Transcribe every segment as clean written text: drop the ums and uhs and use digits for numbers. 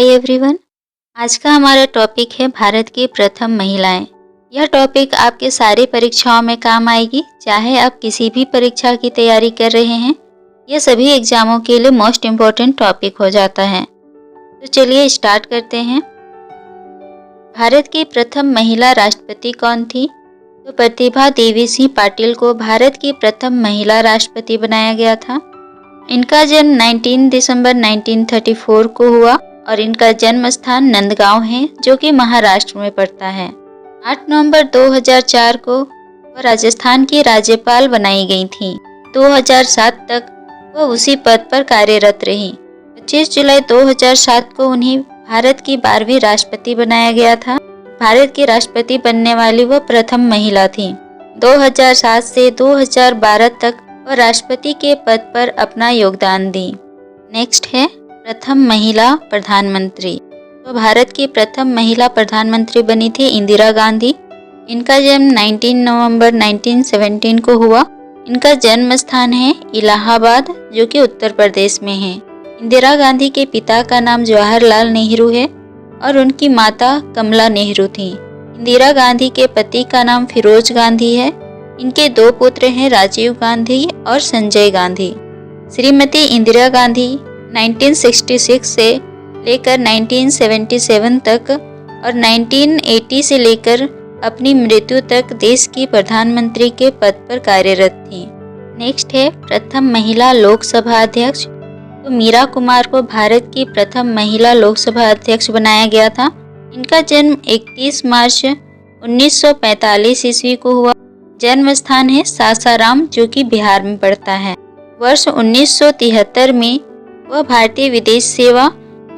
Hi everyone. आज का हमारा टॉपिक है भारत की प्रथम महिलाएं। यह टॉपिक आपके सारी परीक्षाओं में काम आएगी, चाहे आप किसी भी परीक्षा की तैयारी कर रहे हैं। यह सभी एग्जामों के लिए मोस्ट इम्पोर्टेंट टॉपिक हो जाता है। तो चलिए स्टार्ट करते हैं। भारत की प्रथम महिला राष्ट्रपति कौन थी? तो प्रतिभा देवी सिंह पाटिल को भारत की प्रथम महिला राष्ट्रपति बनाया गया था। इनका जन्म 19 दिसंबर 1934 को हुआ और इनका जन्म स्थान नंदगांव है, जो कि महाराष्ट्र में पड़ता है। 8 नवंबर 2004 को वह राजस्थान की राज्यपाल बनाई गई थी। 2007 तक वह उसी पद पर कार्यरत रही। 25 जुलाई 2007 को उन्हें भारत की 12वीं राष्ट्रपति बनाया गया था। भारत की राष्ट्रपति बनने वाली वह प्रथम महिला थी। 2007 से 2012 तक वह राष्ट्रपति के पद पर अपना योगदान दी। नेक्स्ट है प्रथम महिला प्रधानमंत्री। तो भारत की प्रथम महिला प्रधानमंत्री बनी थी इंदिरा गांधी। इनका जन्म 19 नवंबर 1917 को हुआ। इनका जन्म स्थान है इलाहाबाद, जो कि उत्तर प्रदेश में है। इंदिरा गांधी के पिता का नाम जवाहरलाल नेहरू है और उनकी माता कमला नेहरू थी। इंदिरा गांधी के पति का नाम फिरोज गांधी है। इनके 2 पुत्र हैं, राजीव गांधी और संजय गांधी। श्रीमती इंदिरा गांधी 1966 से लेकर 1977 तक और 1980 से लेकर अपनी मृत्यु तक देश की प्रधानमंत्री के पद पर कार्यरत थी। नेक्स्ट है प्रथम महिला लोकसभा अध्यक्ष। तो मीरा कुमार को भारत की प्रथम महिला लोकसभा अध्यक्ष बनाया गया था। इनका जन्म 31 मार्च 1945 ईस्वी को हुआ। जन्म स्थान है सासाराम, जो कि बिहार में पड़ता है। वर्ष 1973 में वह भारतीय विदेश सेवा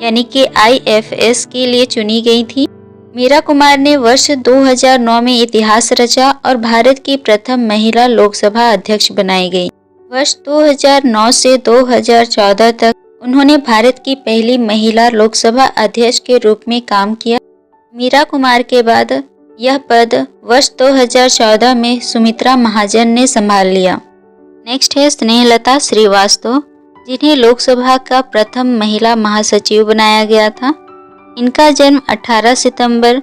यानी कि IFS के लिए चुनी गई थी। मीरा कुमार ने वर्ष 2009 में इतिहास रचा और भारत की प्रथम महिला लोकसभा अध्यक्ष बनाई गई। वर्ष 2009 से 2014 तक उन्होंने भारत की पहली महिला लोकसभा अध्यक्ष के रूप में काम किया। मीरा कुमार के बाद यह पद वर्ष 2014 में सुमित्रा महाजन ने संभाल लिया। नेक्स्ट है स्नेहलता श्रीवास्तव, जिन्हें लोकसभा का प्रथम महिला महासचिव बनाया गया था। इनका जन्म 18 सितंबर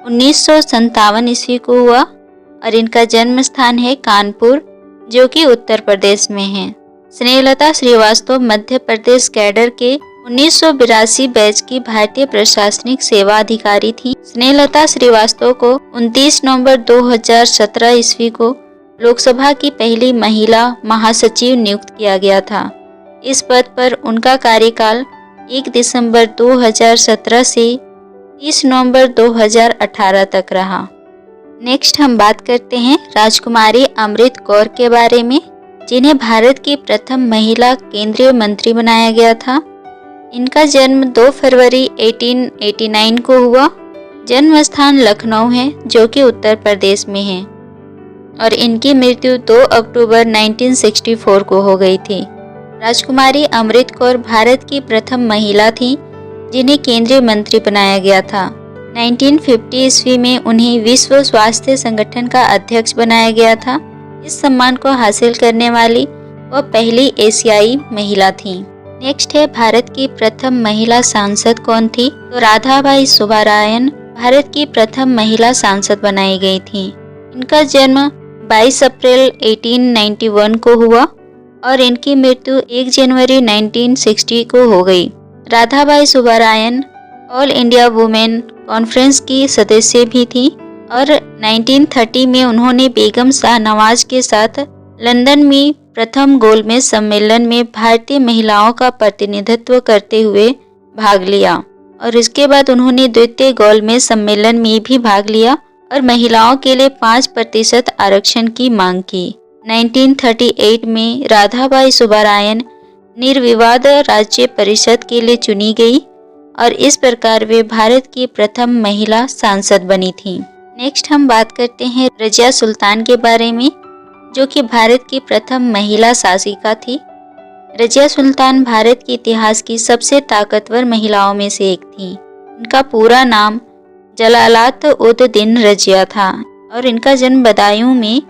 1957 ईस्वी को हुआ और इनका जन्म स्थान है कानपुर, जो कि उत्तर प्रदेश में है। स्नेहलता श्रीवास्तव मध्य प्रदेश कैडर के 1982 बैच की भारतीय प्रशासनिक सेवा अधिकारी थी। स्नेहलता श्रीवास्तव को 29 नवंबर 2017 ईस्वी को लोकसभा की पहली महिला महासचिव नियुक्त किया गया था। इस पद पर उनका कार्यकाल 1 दिसंबर 2017 से 30 नवंबर 2018 तक रहा। नेक्स्ट हम बात करते हैं राजकुमारी अमृत कौर के बारे में, जिन्हें भारत की प्रथम महिला केंद्रीय मंत्री बनाया गया था। इनका जन्म 2 फरवरी 1889 को हुआ। जन्म स्थान लखनऊ है, जो कि उत्तर प्रदेश में है और इनकी मृत्यु 2 अक्टूबर 1964 को हो गई थी। राजकुमारी अमृत कौर भारत की प्रथम महिला थी जिन्हें केंद्रीय मंत्री बनाया गया था। 1950 ईस्वी में उन्हें विश्व स्वास्थ्य संगठन का अध्यक्ष बनाया गया था। इस सम्मान को हासिल करने वाली वह पहली एशियाई महिला थी। नेक्स्ट है भारत की प्रथम महिला सांसद कौन थी? तो राधाबाई सुब्बारायन भारत की प्रथम महिला सांसद बनाई गई थी। इनका जन्म 22 अप्रैल 1891 को हुआ और इनकी मृत्यु 1 जनवरी 1960 को हो गई। Radhabai Subbarayan all India women conference की सदस्य भी थी और 1930 में उन्होंने बेगम शाहनवाज के साथ लंदन में प्रथम गोलमेज सम्मेलन में भारतीय महिलाओं का प्रतिनिधित्व करते हुए भाग लिया और इसके बाद उन्होंने द्वितीय गोलमेज सम्मेलन में भी भाग लिया और महिलाओं के लिए 5% आरक्षण की मांग की। 1938 में राधाबाई सुब्बारायन निर्विवाद राज्य परिषद के लिए चुनी गई और इस प्रकार वे भारत की प्रथम महिला सांसद बनी थी। नेक्स्ट हम बात करते हैं रजिया सुल्तान के बारे में, जो कि भारत की प्रथम महिला शासिका थी। रजिया सुल्तान भारत के इतिहास की सबसे ताकतवर महिलाओं में से एक थी। इनका पूरा नाम जलालात उद दिन रजिया था और इनका जन्म बदायूं में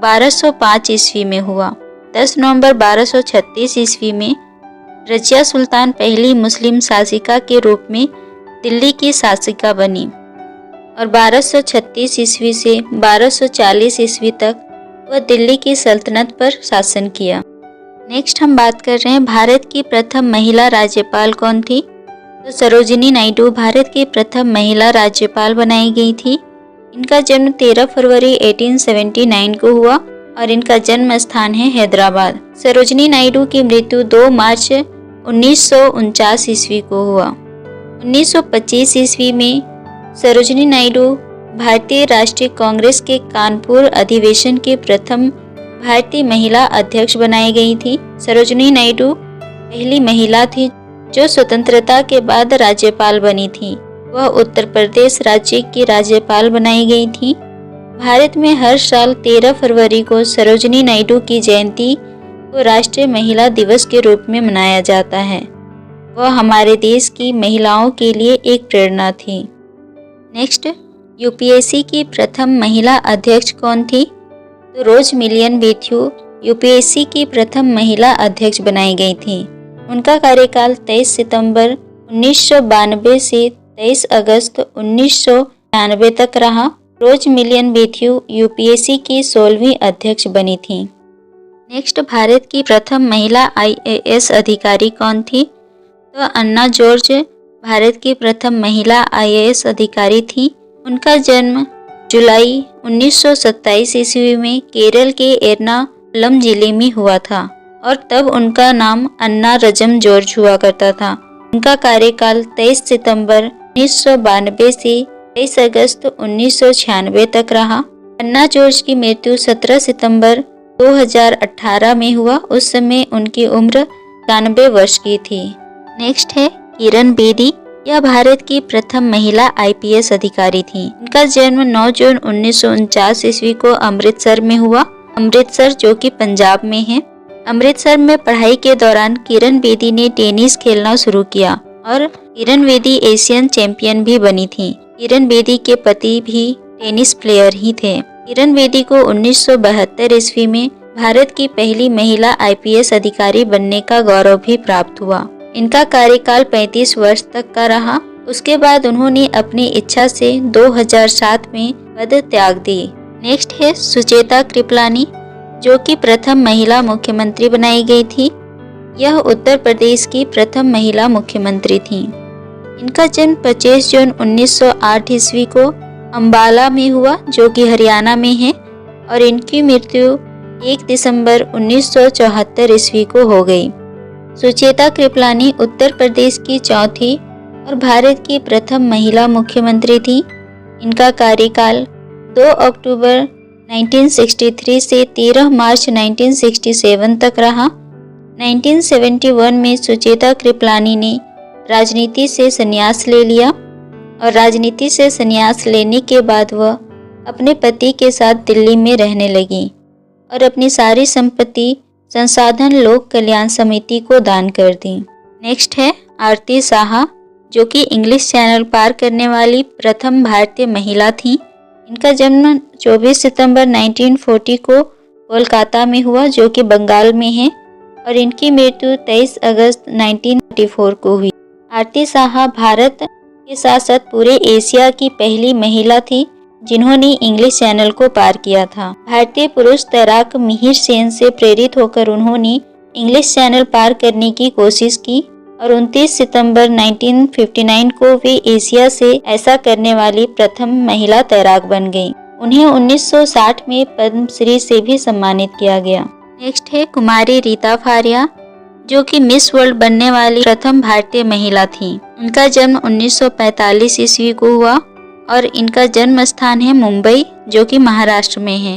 1205 ईस्वी में हुआ। 10 नवंबर 1236 ईस्वी में रजिया सुल्तान पहली मुस्लिम शासिका के रूप में दिल्ली की शासिका बनी और 1236 ईस्वी से 1240 ईस्वी तक वह दिल्ली की सल्तनत पर शासन किया। नेक्स्ट हम बात कर रहे हैं भारत की प्रथम महिला राज्यपाल कौन थी। तो सरोजिनी नायडू भारत की प्रथम महिला राज्यपाल बनाई गई थी। इनका जन्म 13 फरवरी 1879 को हुआ और इनका जन्म स्थान है हैदराबाद। सरोजिनी नायडू की मृत्यु 2 मार्च 1949 ईस्वी को हुआ। 1925 ईस्वी में सरोजिनी नायडू भारतीय राष्ट्रीय कांग्रेस के कानपुर अधिवेशन के प्रथम भारतीय महिला अध्यक्ष बनाई गई थी। सरोजिनी नायडू पहली महिला थी जो स्वतंत्रता के बाद राज्यपाल बनी थी। वह उत्तर प्रदेश राज्य की राज्यपाल बनाई गई थी। भारत में हर साल 13 फरवरी को सरोजिनी नायडू की जयंती को राष्ट्रीय महिला दिवस के रूप में मनाया जाता है। वह हमारे देश की महिलाओं के लिए एक प्रेरणा थी। नेक्स्ट, यूपीएससी की प्रथम महिला अध्यक्ष कौन थी। तो रोज मिलियन बेथ्यू यूपीएससी की प्रथम महिला अध्यक्ष बनाई गई थी। उनका कार्यकाल 23 सितंबर 1992 से 23 अगस्त 1996 तक रहा। रोज मिलियन बेथ्यू यूपीएससी की 16वीं अध्यक्ष बनी थी। नेक्स्ट, भारत की प्रथम महिला आईएएस अधिकारी कौन थी। तो अन्ना जॉर्ज भारत की प्रथम महिला आईएएस अधिकारी थी। उनका जन्म जुलाई 1927 ईस्वी में केरल के एर्नाकुलम जिले में हुआ था और तब उनका नाम अन्ना रजम जॉर्ज हुआ करता था। उनका कार्यकाल 23 सितंबर 1992 से 23 अगस्त 1996 तक रहा। अन्ना जॉर्ज की मृत्यु 17 सितंबर 2018 में हुआ। उस समय उनकी उम्र 93 वर्ष की थी। नेक्स्ट है किरण बेदी। यह भारत की प्रथम महिला आईपीएस अधिकारी थी। इनका जन्म 9 जून 1949 ईस्वी को अमृतसर में हुआ। अमृतसर जो कि पंजाब में है। अमृतसर में पढ़ाई के दौरान किरण बेदी ने टेनिस खेलना शुरू किया और किरण बेदी एशियन चैंपियन भी बनी थी। किरण बेदी के पति भी टेनिस प्लेयर ही थे। किरण बेदी को 1972 ईस्वी में भारत की पहली महिला आईपीएस अधिकारी बनने का गौरव भी प्राप्त हुआ। इनका कार्यकाल 35 वर्ष तक का रहा। उसके बाद उन्होंने अपनी इच्छा से 2007 में पद त्याग दी। नेक्स्ट है सुचेता कृपलानी जो कि प्रथम महिला मुख्यमंत्री बनाई गई थी। यह उत्तर प्रदेश की प्रथम महिला मुख्यमंत्री थी। इनका जन्म 25 जून 1908 ईस्वी को अंबाला में हुआ जो कि हरियाणा में है और इनकी मृत्यु 1 दिसंबर 1974 ईस्वी को हो गई। सुचेता कृपलानी उत्तर प्रदेश की चौथी और भारत की प्रथम महिला मुख्यमंत्री थी। इनका कार्यकाल 2 अक्टूबर 1963 से 13 मार्च 1967 तक रहा। 1971 में सुचेता कृपलानी ने राजनीति से संन्यास ले लिया और राजनीति से संन्यास लेने के बाद वह अपने पति के साथ दिल्ली में रहने लगी और अपनी सारी संपत्ति संसाधन लोक कल्याण समिति को दान कर दी। नेक्स्ट है आरती साहा जो कि इंग्लिश चैनल पार करने वाली प्रथम भारतीय महिला थी। इनका जन्म 24 सितंबर 1940 को कोलकाता में हुआ जो कि बंगाल में है और इनकी मृत्यु 23 अगस्त 1934 को हुई। आरती साहा भारत के साथ साथ पूरे एशिया की पहली महिला थी जिन्होंने इंग्लिश चैनल को पार किया था। भारतीय पुरुष तैराक मिहिर सेन से प्रेरित होकर उन्होंने इंग्लिश चैनल पार करने की कोशिश की और 29 सितंबर 1959 को वे एशिया से ऐसा करने वाली प्रथम महिला तैराक बन गईं। उन्हें 1960 में पद्मश्री से भी सम्मानित किया गया। नेक्स्ट है कुमारी रीता फारिया जो कि मिस वर्ल्ड बनने वाली प्रथम भारतीय महिला थी। उनका जन्म 1945 ईस्वी को हुआ और इनका जन्म स्थान है मुंबई जो कि महाराष्ट्र में है।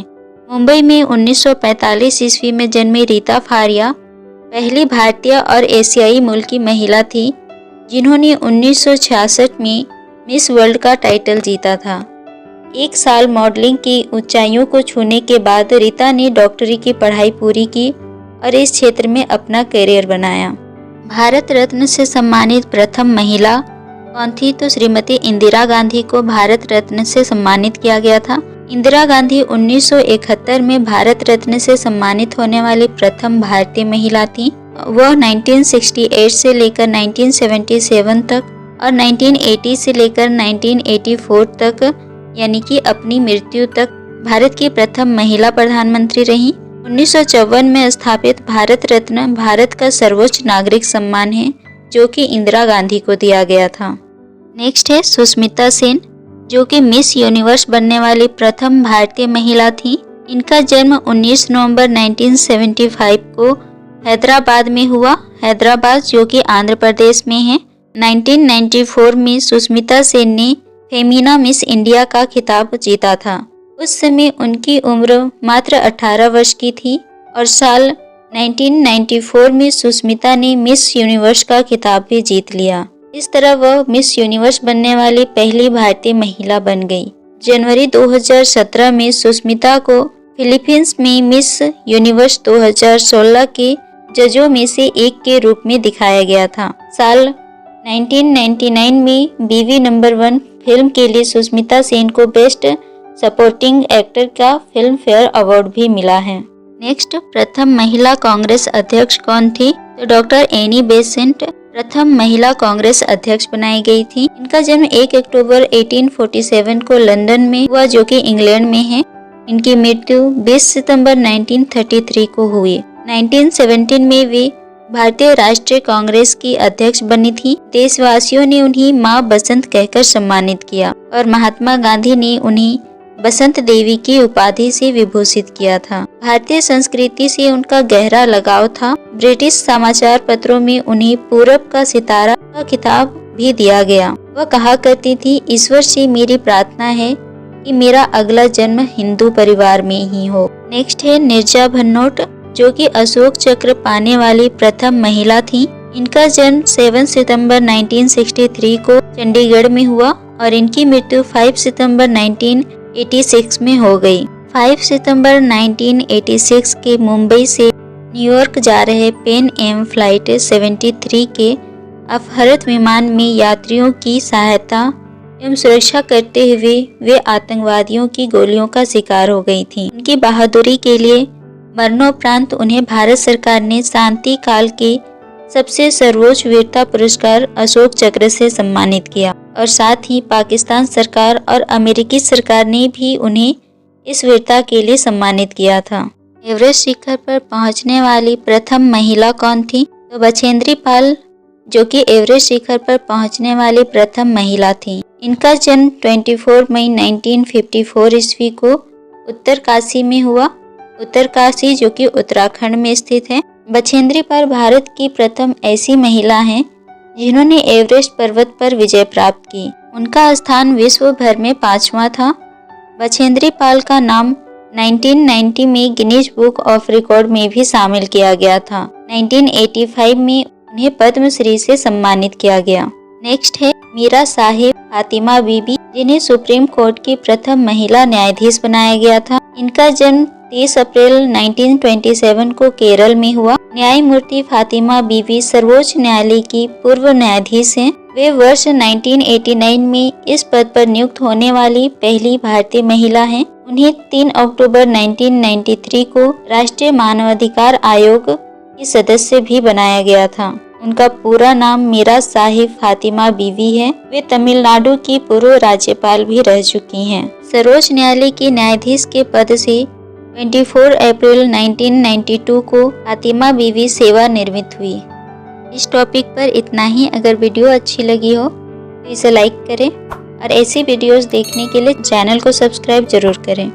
मुंबई में 1945 ईस्वी में जन्मी रीता फारिया पहली भारतीय और एशियाई मूल की महिला थी जिन्होंने 1966 में मिस वर्ल्ड का टाइटल जीता था। एक साल मॉडलिंग की ऊंचाइयों को छूने के बाद रीता ने डॉक्टरी की पढ़ाई पूरी की और इस क्षेत्र में अपना करियर बनाया। भारत रत्न से सम्मानित प्रथम महिला कौन थी? तो श्रीमती इंदिरा गांधी को भारत रत्न से सम्मानित किया गया था। इंदिरा गांधी 1971 में भारत रत्न से सम्मानित होने वाली प्रथम भारतीय महिला थी। वह 1968 से लेकर 1977 तक और 1980 से लेकर 1984 तक यानी कि अपनी मृत्यु तक भारत की प्रथम महिला प्रधानमंत्री रहीं। 1954 में स्थापित भारत रत्न भारत का सर्वोच्च नागरिक सम्मान है जो कि इंदिरा गांधी को दिया गया था। नेक्स्ट है सुष्मिता सेन, जो कि मिस यूनिवर्स बनने वाली प्रथम भारतीय महिला थी। इनका जन्म 19 नवंबर 1975 को हैदराबाद में हुआ। हैदराबाद जो कि आंध्र प्रदेश में है। 1994 में सुष्मिता सेन ने फेमिना मिस इंडिया का खिताब जीता था। उस समय उनकी उम्र मात्र 18 वर्ष की थी और साल 1994 में सुष्मिता ने मिस यूनिवर्स का खिताब भी जीत लिया। इस तरह वह मिस यूनिवर्स बनने वाली पहली भारतीय महिला बन गई। जनवरी 2017 में सुष्मिता को फिलीपींस में मिस यूनिवर्स 2016 के जजों में से एक के रूप में दिखाया गया था। साल 1999 में बीवी नंबर 1 फिल्म के लिए सुष्मिता सेन को बेस्ट सपोर्टिंग एक्टर का फिल्म फेयर अवार्ड भी मिला है। नेक्स्ट, प्रथम महिला कांग्रेस अध्यक्ष कौन थी? तो डॉक्टर एनी बेसेंट प्रथम महिला कांग्रेस अध्यक्ष बनाई गई थी। इनका जन्म 1 अक्टूबर 1847 को लंदन में हुआ जो कि इंग्लैंड में है। इनकी मृत्यु 20 सितंबर 1933 को हुई। 1917 में वे भारतीय राष्ट्रीय कांग्रेस की अध्यक्ष बनी थी। देशवासियों ने उन्हें मां बसंत कहकर सम्मानित किया और महात्मा गांधी ने उन्हें बसंत देवी की उपाधि से विभूषित किया था। भारतीय संस्कृति से उनका गहरा लगाव था। ब्रिटिश समाचार पत्रों में उन्हें पूरब का सितारा का खिताब भी दिया गया। वह कहा करती थी, ईश्वर से मेरी प्रार्थना है कि मेरा अगला जन्म हिंदू परिवार में ही हो। नेक्स्ट है निर्जा भनोट, जो कि अशोक चक्र पाने वाली प्रथम महिला थी। इनका जन्म 7 सितंबर 1963 को चंडीगढ़ में हुआ और इनकी मृत्यु 5 सितंबर 1986 में हो गई। 5 सितंबर 1986 के मुंबई से न्यूयॉर्क जा रहे पैन एम फ्लाइट 73 के अपहृत विमान में यात्रियों की सहायता एवं सुरक्षा करते हुए वे आतंकवादियों की गोलियों का शिकार हो गई थी। उनकी बहादुरी के लिए मरणोपरांत उन्हें भारत सरकार ने शांति काल के सबसे सर्वोच्च वीरता पुरस्कार अशोक चक्र से सम्मानित किया और साथ ही पाकिस्तान सरकार और अमेरिकी सरकार ने भी उन्हें इस वीरता के लिए सम्मानित किया था। एवरेस्ट शिखर पर पहुंचने वाली प्रथम महिला कौन थी? तो बछेंद्री पाल, जो कि एवरेस्ट शिखर पर पहुंचने वाली प्रथम महिला थी। इनका जन्म 24 मई 1954 ईस्वी को उत्तरकाशी में हुआ। उत्तरकाशी जो कि उत्तराखंड में स्थित है। बछेंद्री पाल भारत की प्रथम ऐसी महिला हैं जिन्होंने एवरेस्ट पर्वत पर विजय प्राप्त की। उनका स्थान विश्व भर में 5वां था। बछेंद्री पाल का नाम 1990 में गिनीज बुक ऑफ रिकॉर्ड में भी शामिल किया गया था। 1985 में उन्हें पद्मश्री से सम्मानित किया गया। नेक्स्ट है मीरा साहिब फातिमा बीबी, जिन्हें सुप्रीम कोर्ट की प्रथम महिला न्यायाधीश बनाया गया था। इनका जन्म 30 अप्रैल 1927 को केरल में हुआ। न्यायमूर्ति फातिमा बीबी सर्वोच्च न्यायालय की पूर्व न्यायाधीश हैं। वे वर्ष 1989 में इस पद पर नियुक्त होने वाली पहली भारतीय महिला हैं। उन्हें 3 अक्टूबर 1993 को राष्ट्रीय मानवाधिकार आयोग की सदस्य भी बनाया गया था। उनका पूरा नाम मीरा साहिब फातिमा बीवी है। वे तमिलनाडु की पूर्व राज्यपाल भी रह चुकी हैं। सर्वोच्च न्यायालय के न्यायाधीश के पद से 24 अप्रैल 1992 को फातिमा बीवी सेवानिवृत्त हुई। इस टॉपिक पर इतना ही। अगर वीडियो अच्छी लगी हो तो इसे लाइक करें और ऐसी वीडियोस देखने के लिए चैनल को सब्सक्राइब जरूर करें।